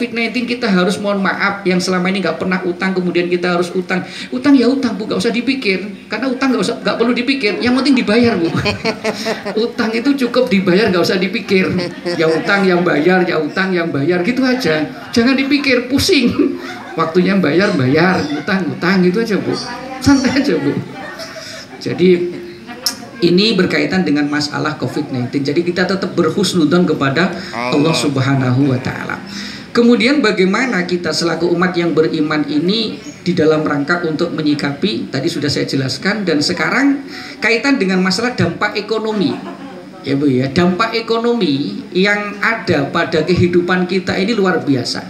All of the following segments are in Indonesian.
COVID-19 kita harus mohon maaf yang selama ini nggak pernah utang, kemudian kita harus utang. Utang ya utang Bu, nggak usah dipikir, karena utang nggak perlu dipikir, yang penting dibayar Bu. Utang itu cukup dibayar, nggak usah dipikir. Ya utang yang bayar, ya utang yang bayar, gitu aja. Jangan dipikir, pusing. Waktunya bayar, utang gitu aja Bu. Santai aja Bu. Jadi ini berkaitan dengan masalah COVID-19. Jadi kita tetap berhusnudzon kepada Allah Subhanahu wa Ta'ala. Kemudian bagaimana kita selaku umat yang beriman ini di dalam rangka untuk menyikapi, tadi sudah saya jelaskan, dan sekarang kaitan dengan masalah dampak ekonomi. Ya Bu ya, dampak ekonomi yang ada pada kehidupan kita ini luar biasa.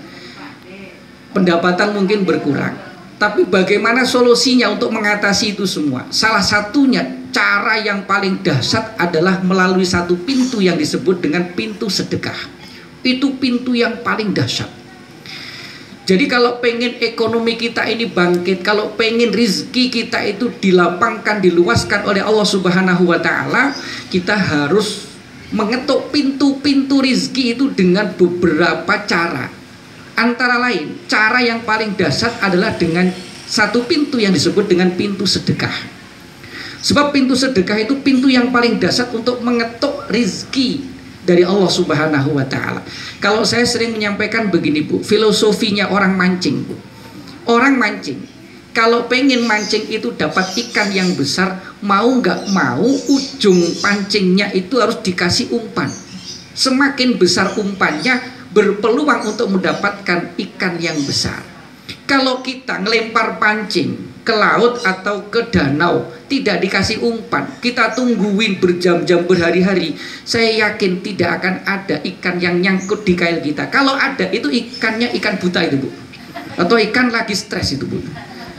Pendapatan mungkin berkurang, tapi bagaimana solusinya untuk mengatasi itu semua? Salah satunya, cara yang paling dahsyat adalah melalui satu pintu yang disebut dengan pintu sedekah. Itu pintu yang paling dahsyat. Jadi kalau pengen ekonomi kita ini bangkit, kalau pengen rizki kita itu dilapangkan, diluaskan oleh Allah Subhanahu wa Ta'ala, kita harus mengetuk pintu-pintu rizki itu dengan beberapa cara. Antara lain, cara yang paling dahsyat adalah dengan satu pintu yang disebut dengan pintu sedekah. Sebab pintu sedekah itu pintu yang paling dahsyat untuk mengetuk rizki dari Allah Subhanahu wa Ta'ala. Kalau saya sering menyampaikan begini Bu, filosofinya orang mancing Bu. Orang mancing, kalau pengen mancing itu dapat ikan yang besar, mau nggak mau ujung pancingnya itu harus dikasih umpan. Semakin besar umpannya, berpeluang untuk mendapatkan ikan yang besar. Kalau kita ngelempar pancing ke laut atau ke danau, tidak dikasih umpan, kita tungguin berjam-jam, berhari-hari, saya yakin tidak akan ada ikan yang nyangkut di kail kita. Kalau ada, itu ikannya ikan buta itu Bu, atau ikan lagi stres itu Bu,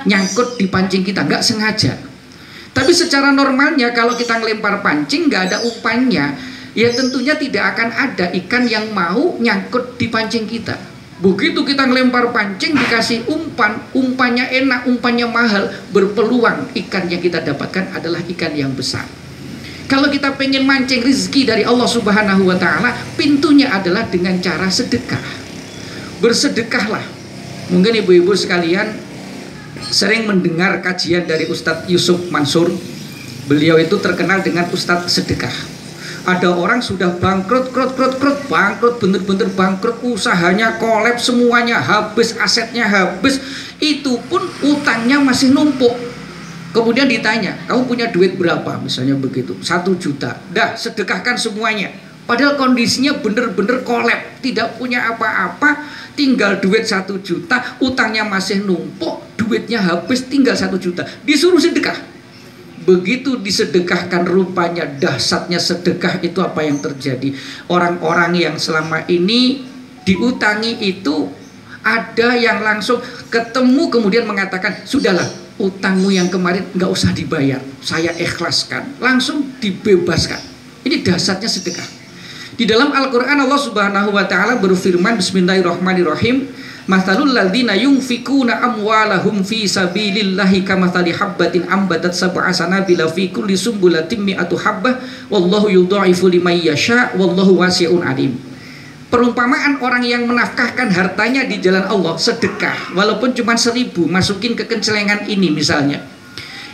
nyangkut di pancing kita, nggak sengaja. Tapi secara normalnya kalau kita ngelempar pancing nggak ada umpannya, ya tentunya tidak akan ada ikan yang mau nyangkut di pancing kita. Begitu kita ngelempar pancing dikasih umpan, umpannya enak, umpannya mahal, berpeluang ikan yang kita dapatkan adalah ikan yang besar. Kalau kita pengen mancing rezeki dari Allah Subhanahu wa Ta'ala, pintunya adalah dengan cara sedekah. Bersedekahlah. Mungkin ibu-ibu sekalian sering mendengar kajian dari Ustadz Yusuf Mansur. Beliau itu terkenal dengan Ustadz sedekah. Ada orang sudah bangkrut, bangkrut, bener-bener bangkrut, usahanya kolaps semuanya, habis asetnya habis, itu pun utangnya masih numpuk. Kemudian ditanya, kamu punya duit berapa? Misalnya begitu, 1 juta. Dah, sedekahkan semuanya. Padahal kondisinya bener-bener kolaps, tidak punya apa-apa, tinggal duit 1 juta, utangnya masih numpuk, duitnya habis, tinggal 1 juta. Disuruh sedekah. Begitu disedekahkan, rupanya dahsyatnya sedekah itu apa yang terjadi. Orang-orang yang selama ini diutangi itu ada yang langsung ketemu kemudian mengatakan, sudahlah utangmu yang kemarin nggak usah dibayar, saya ikhlaskan, langsung dibebaskan. Ini dahsyatnya sedekah. Di dalam Al-Quran Allah Subhanahu wa Ta'ala berfirman, Bismillahirrahmanirrahim, Mathalul ladzina yunfikuna amwalahum fi sabilillahi kamathali habbatin ambatat sab'a sanabila fi kulli sumbulatin mi'atu habbah wallahu yudha'ifu liman yasha wallahu wasi'un alim. Perumpamaan orang yang menafkahkan hartanya di jalan Allah, sedekah walaupun cuma 1000, masukin ke kencelengan ini misalnya,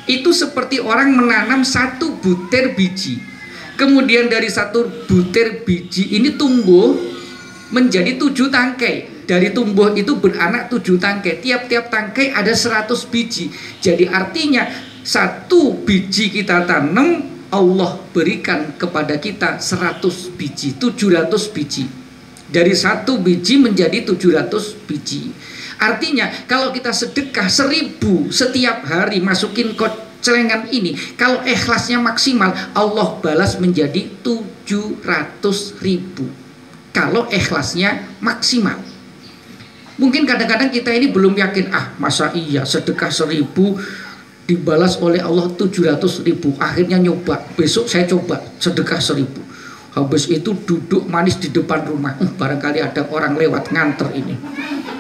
itu seperti orang menanam 1 butir biji, kemudian dari 1 butir biji ini tumbuh menjadi 7 tangkai. Dari tumbuh itu beranak 7 tangkai. Tiap-tiap tangkai ada 100 biji. Jadi artinya 1 biji kita tanam, Allah berikan kepada kita 100 biji, 700 biji. Dari 1 biji menjadi 700 biji. Artinya kalau kita sedekah 1000 setiap hari, masukin ke celengan ini, kalau ikhlasnya maksimal, Allah balas menjadi 700.000. Kalau ikhlasnya maksimal. Mungkin kadang-kadang kita ini belum yakin, masa iya sedekah 1000 dibalas oleh Allah 700.000. Akhirnya nyoba, besok saya coba sedekah 1000. Habis itu duduk manis di depan rumah, barangkali ada orang lewat nganter ini.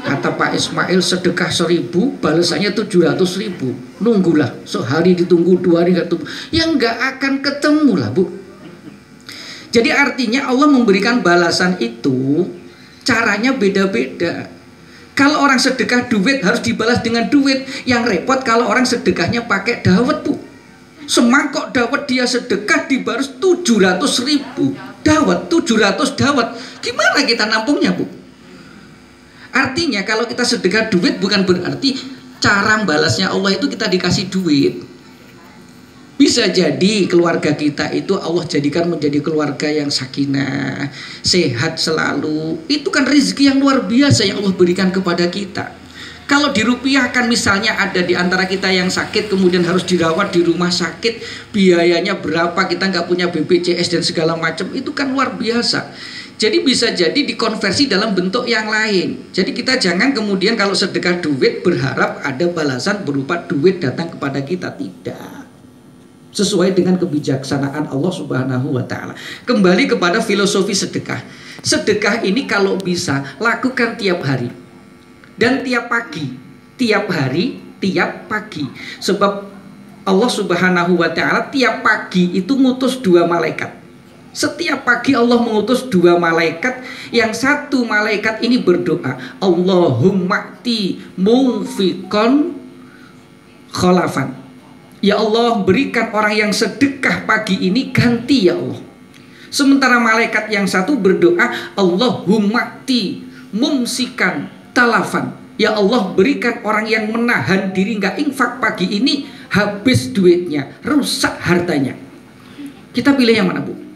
Kata Pak Ismail, sedekah 1000 balasannya 700.000. Nunggulah, sehari ditunggu, 2 hari nggak tunggu, ya nggak akan ketemu lah Bu. Jadi artinya Allah memberikan balasan itu caranya beda-beda. Kalau orang sedekah duit harus dibalas dengan duit. Yang repot kalau orang sedekahnya pakai dawet, Bu. Semangkok dawet dia sedekah dibalas 700.000 dawet, 700 dawet. Gimana kita nampungnya, Bu? Artinya kalau kita sedekah duit bukan berarti cara balasnya Allah itu kita dikasih duit. Bisa jadi keluarga kita itu Allah jadikan menjadi keluarga yang sakinah, sehat selalu. Itu kan rezeki yang luar biasa yang Allah berikan kepada kita. Kalau dirupiahkan misalnya ada di antara kita yang sakit kemudian harus dirawat di rumah sakit, biayanya berapa, kita nggak punya BPJS dan segala macam, itu kan luar biasa. Jadi bisa jadi dikonversi dalam bentuk yang lain. Jadi kita jangan kemudian kalau sedekah duit berharap ada balasan berupa duit datang kepada kita, tidak. Sesuai dengan kebijaksanaan Allah Subhanahu wa Ta'ala. Kembali kepada filosofi sedekah. Sedekah ini kalau bisa lakukan tiap hari dan tiap pagi, tiap hari, tiap pagi. Sebab Allah Subhanahu wa Ta'ala tiap pagi itu ngutus 2 malaikat. Setiap pagi Allah mengutus 2 malaikat. Yang satu malaikat ini berdoa, Allahumma ti munfiqon khalafan. Ya Allah, berikan orang yang sedekah pagi ini ganti ya Allah. Sementara malaikat yang satu berdoa, Allahumma ti mumsikan talafan. Ya Allah, berikan orang yang menahan diri nggak infak pagi ini habis duitnya, rusak hartanya. Kita pilih yang mana, Bu?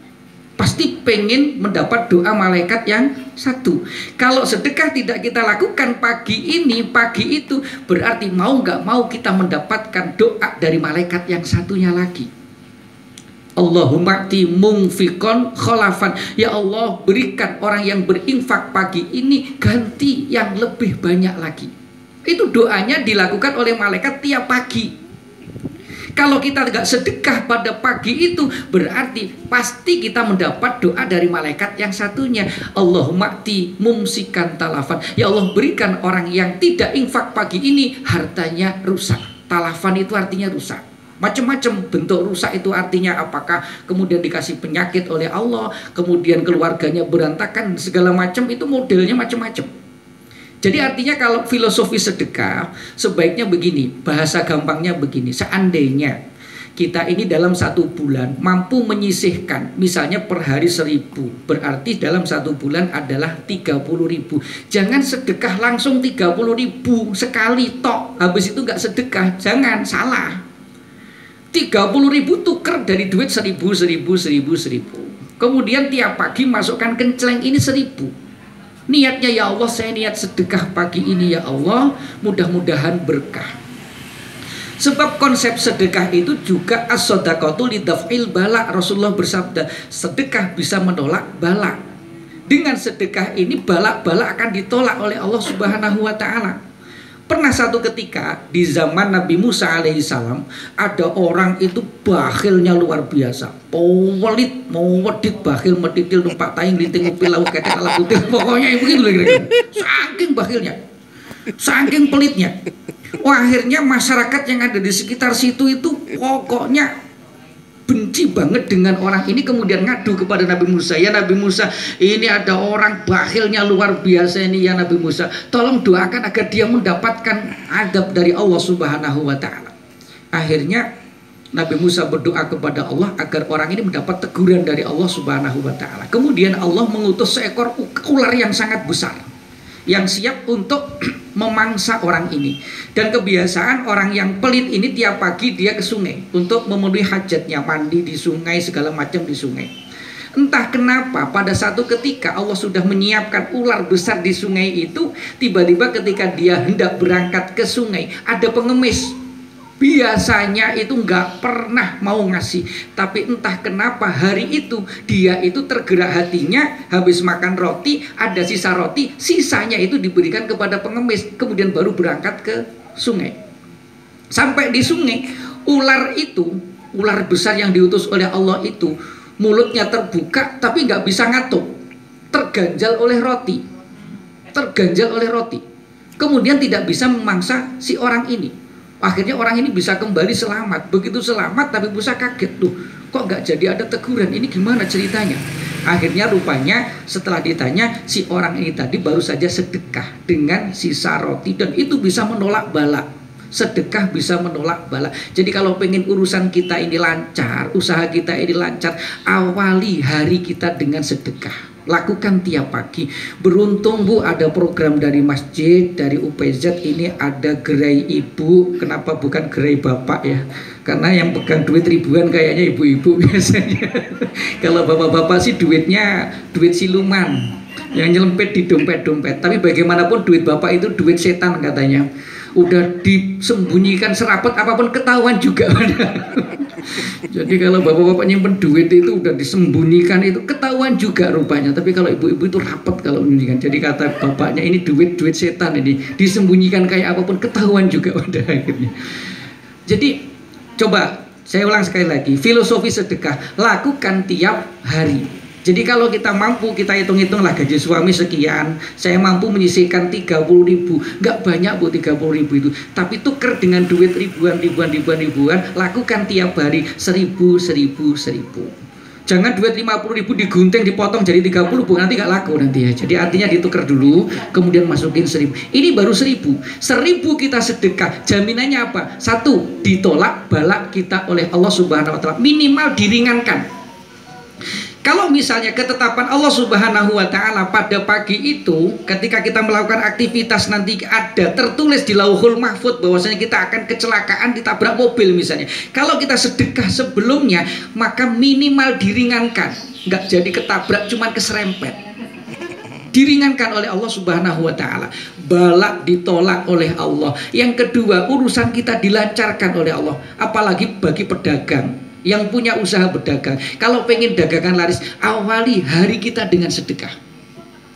Pasti pengen mendapat doa malaikat yang satu. Kalau sedekah tidak kita lakukan pagi ini, pagi itu, berarti mau nggak mau kita mendapatkan doa dari malaikat yang satunya lagi. Allahumma ti munfiqon khalafan. Ya Allah, berikan orang yang berinfak pagi ini ganti yang lebih banyak lagi. Itu doanya dilakukan oleh malaikat tiap pagi. Kalau kita tidak sedekah pada pagi itu, berarti pasti kita mendapat doa dari malaikat yang satunya. Allahumma ti mumsikan talafan. Ya Allah, berikan orang yang tidak infak pagi ini hartanya rusak. Talafan itu artinya rusak. Macam-macam bentuk rusak itu artinya apakah kemudian dikasih penyakit oleh Allah, kemudian keluarganya berantakan, segala macam, itu modelnya macam-macam. Jadi artinya kalau filosofi sedekah sebaiknya begini, bahasa gampangnya begini, seandainya kita ini dalam 1 bulan mampu menyisihkan misalnya per hari 1.000, berarti dalam 1 bulan adalah 30.000. Jangan sedekah langsung 30.000 sekali tok, habis itu nggak sedekah, jangan, salah. 30.000 tuker dari duit 1.000. Kemudian tiap pagi masukkan kenceleng ini 1.000. Niatnya, ya Allah, saya niat sedekah pagi ini ya Allah, mudah-mudahan berkah. Sebab konsep sedekah itu juga as-shadaqatu lidaf'il bala. Rasulullah bersabda, sedekah bisa menolak bala. Dengan sedekah ini bala-bala akan ditolak oleh Allah Subhanahu wa Ta'ala. Pernah satu ketika di zaman Nabi Musa alaihissalam, ada orang itu bakhilnya luar biasa, pelit, mau wedit, bakhil, metitil, numpak taing, linting, upil, lauk, ketek, ala putih, pokoknya begitu kira-kira. Saking bakhilnya, saking pelitnya. Wah, akhirnya masyarakat yang ada di sekitar situ itu pokoknya benci banget dengan orang ini, kemudian ngadu kepada Nabi Musa. Ya Nabi Musa, ini ada orang bakhilnya luar biasa ini ya Nabi Musa, tolong doakan agar dia mendapatkan adab dari Allah Subhanahu wa Ta'ala. Akhirnya Nabi Musa berdoa kepada Allah agar orang ini mendapat teguran dari Allah Subhanahu wa Ta'ala. Kemudian Allah mengutus seekor ular yang sangat besar yang siap untuk memangsa orang ini. Dan kebiasaan orang yang pelit ini tiap pagi dia ke sungai untuk memenuhi hajatnya, mandi di sungai, segala macam di sungai. Entah kenapa pada satu ketika Allah sudah menyiapkan ular besar di sungai itu, tiba-tiba ketika dia hendak berangkat ke sungai, ada pengemis. Biasanya itu nggak pernah mau ngasih, tapi entah kenapa hari itu dia itu tergerak hatinya, habis makan roti, ada sisa roti, sisanya itu diberikan kepada pengemis, kemudian baru berangkat ke sungai. Sampai di sungai, ular itu, ular besar yang diutus oleh Allah itu, mulutnya terbuka tapi nggak bisa ngatuk, terganjal oleh roti, kemudian tidak bisa memangsa si orang ini. Akhirnya orang ini bisa kembali selamat. Begitu selamat tapi Musa kaget, tuh kok nggak jadi ada teguran, ini gimana ceritanya? Akhirnya rupanya setelah ditanya, si orang ini tadi baru saja sedekah dengan sisa roti, dan itu bisa menolak bala. Sedekah bisa menolak bala. Jadi kalau pengen urusan kita ini lancar, usaha kita ini lancar, awali hari kita dengan sedekah. Lakukan tiap pagi. Beruntung Bu, ada program dari masjid, dari UPZ ini ada gerai ibu. Kenapa bukan gerai bapak ya? Karena yang pegang duit ribuan kayaknya ibu-ibu biasanya. Kalau bapak-bapak sih duitnya duit siluman yang nyelempet di dompet-dompet. Tapi bagaimanapun duit bapak itu duit setan katanya. Udah disembunyikan serapat apapun ketahuan juga. Jadi kalau bapak-bapak nyimpen duit itu udah disembunyikan, itu ketahuan juga rupanya. Tapi kalau ibu-ibu itu rapat kalau menyembunyikan. Jadi kata bapaknya, ini duit setan, ini disembunyikan kayak apapun ketahuan juga pada akhirnya. Jadi coba saya ulang sekali lagi, filosofi sedekah lakukan tiap hari. Jadi kalau kita mampu, kita hitung-hitung lah gaji suami sekian, saya mampu menyisihkan 30.000, nggak banyak Bu 30.000 itu, tapi tuker dengan duit ribuan, lakukan tiap hari 1.000. Jangan duit 50.000 digunting, dipotong jadi 30 Bu, nanti nggak laku nanti ya. Jadi artinya ditukar dulu, kemudian masukin 1.000. Ini baru 1.000 kita sedekah, jaminannya apa? Satu, ditolak bala kita oleh Allah Subhanahu Wa Taala, minimal diringankan. Kalau misalnya ketetapan Allah Subhanahu Wa Taala pada pagi itu, ketika kita melakukan aktivitas nanti ada tertulis di Lauhul Mahfud bahwasanya kita akan kecelakaan ditabrak mobil misalnya. Kalau kita sedekah sebelumnya, maka minimal diringankan, nggak jadi ketabrak, cuman keserempet. Diringankan oleh Allah Subhanahu Wa Taala, bala ditolak oleh Allah. Yang kedua, urusan kita dilancarkan oleh Allah, apalagi bagi pedagang yang punya usaha berdagang. Kalau pengen dagangan laris, awali hari kita dengan sedekah.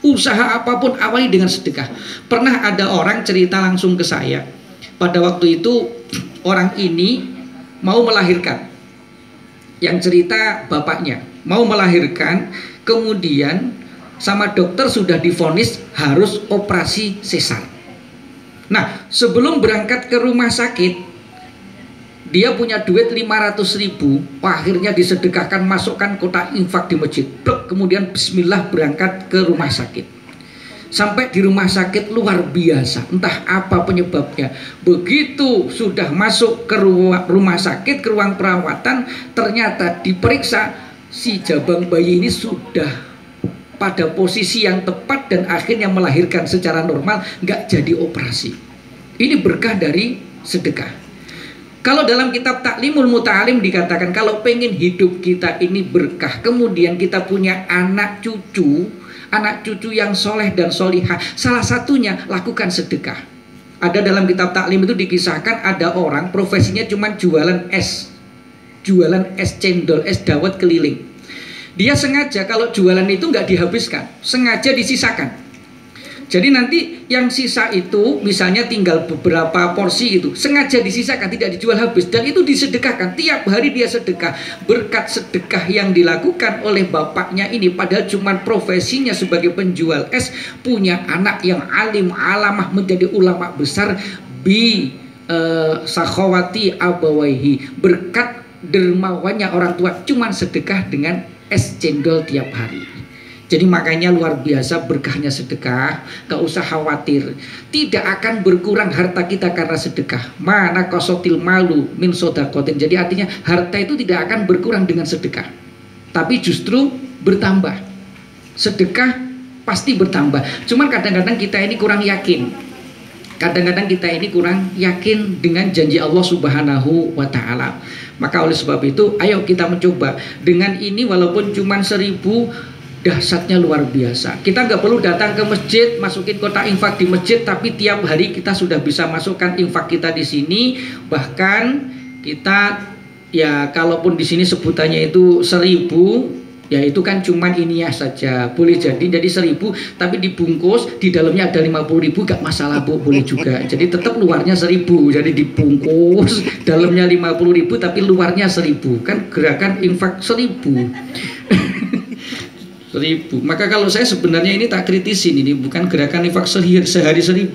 Usaha apapun awali dengan sedekah. Pernah ada orang cerita langsung ke saya. Pada waktu itu orang ini mau melahirkan. Yang cerita bapaknya mau melahirkan, kemudian sama dokter sudah divonis harus operasi sesar. Nah, sebelum berangkat ke rumah sakit, dia punya duit 500.000, akhirnya disedekahkan, masukkan kotak infak di masjid. Kemudian bismillah berangkat ke rumah sakit. Sampai di rumah sakit luar biasa, entah apa penyebabnya. Begitu sudah masuk ke rumah sakit, ke ruang perawatan, ternyata diperiksa, si jabang bayi ini sudah pada posisi yang tepat dan akhirnya melahirkan secara normal, nggak jadi operasi. Ini berkah dari sedekah. Kalau dalam kitab Taklimul Muta'alim dikatakan, kalau pengen hidup kita ini berkah, kemudian kita punya anak cucu yang soleh dan solihah, salah satunya lakukan sedekah. Ada dalam kitab Taklim itu dikisahkan ada orang profesinya cuma jualan es cendol, es dawet keliling. Dia sengaja kalau jualan itu nggak dihabiskan, sengaja disisakan. Jadi nanti yang sisa itu misalnya tinggal beberapa porsi itu sengaja disisakan, tidak dijual habis, dan itu disedekahkan. Tiap hari dia sedekah. Berkat sedekah yang dilakukan oleh bapaknya ini, padahal cuma profesinya sebagai penjual es, punya anak yang alim alamah, menjadi ulama besar, sakhawati abawaihi, berkat dermawannya orang tua, cuma sedekah dengan es cendol tiap hari. Jadi makanya luar biasa berkahnya sedekah. Gak usah khawatir, tidak akan berkurang harta kita karena sedekah. Mana kosotil malu min sodakotin. Jadi artinya harta itu tidak akan berkurang dengan sedekah, tapi justru bertambah. Sedekah pasti bertambah. Cuman kadang-kadang kita ini kurang yakin. Kadang-kadang kita ini kurang yakin dengan janji Allah Subhanahu Wa Taala. Maka oleh sebab itu, ayo kita mencoba. Dengan ini walaupun cuma 1.000, dahsyatnya luar biasa. Kita nggak perlu datang ke masjid, masukin kotak infak di masjid, tapi tiap hari kita sudah bisa masukkan infak kita di sini. Bahkan kita, ya kalaupun di sini sebutannya itu 1.000, ya itu kan cuman ini ya saja, boleh jadi 1.000, tapi dibungkus di dalamnya ada 50.000, gak masalah Bu, boleh juga. Jadi tetap luarnya 1.000, jadi dibungkus dalamnya 50.000 tapi luarnya 1.000, kan gerakan infak 1.000. 1.000. Maka kalau saya sebenarnya ini tak kritisin, ini bukan gerakan infak sehari 1.000.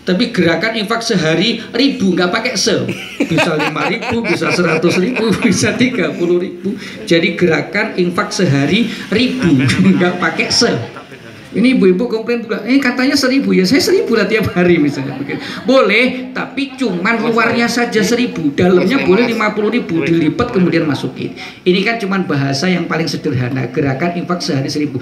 Tapi gerakan infak sehari 1000 nggak pakai se, bisa 5.000, bisa 100.000, bisa 30.000. Jadi gerakan infak sehari 1000 nggak pakai se. Ini ibu-ibu komplain juga, katanya 1000, ya saya 1000 lah tiap hari misalnya. Boleh, tapi cuman luarnya saja 1000, dalamnya boleh 50.000 dilipat kemudian masukin. Ini kan cuman bahasa yang paling sederhana, gerakan infak sehari 1000.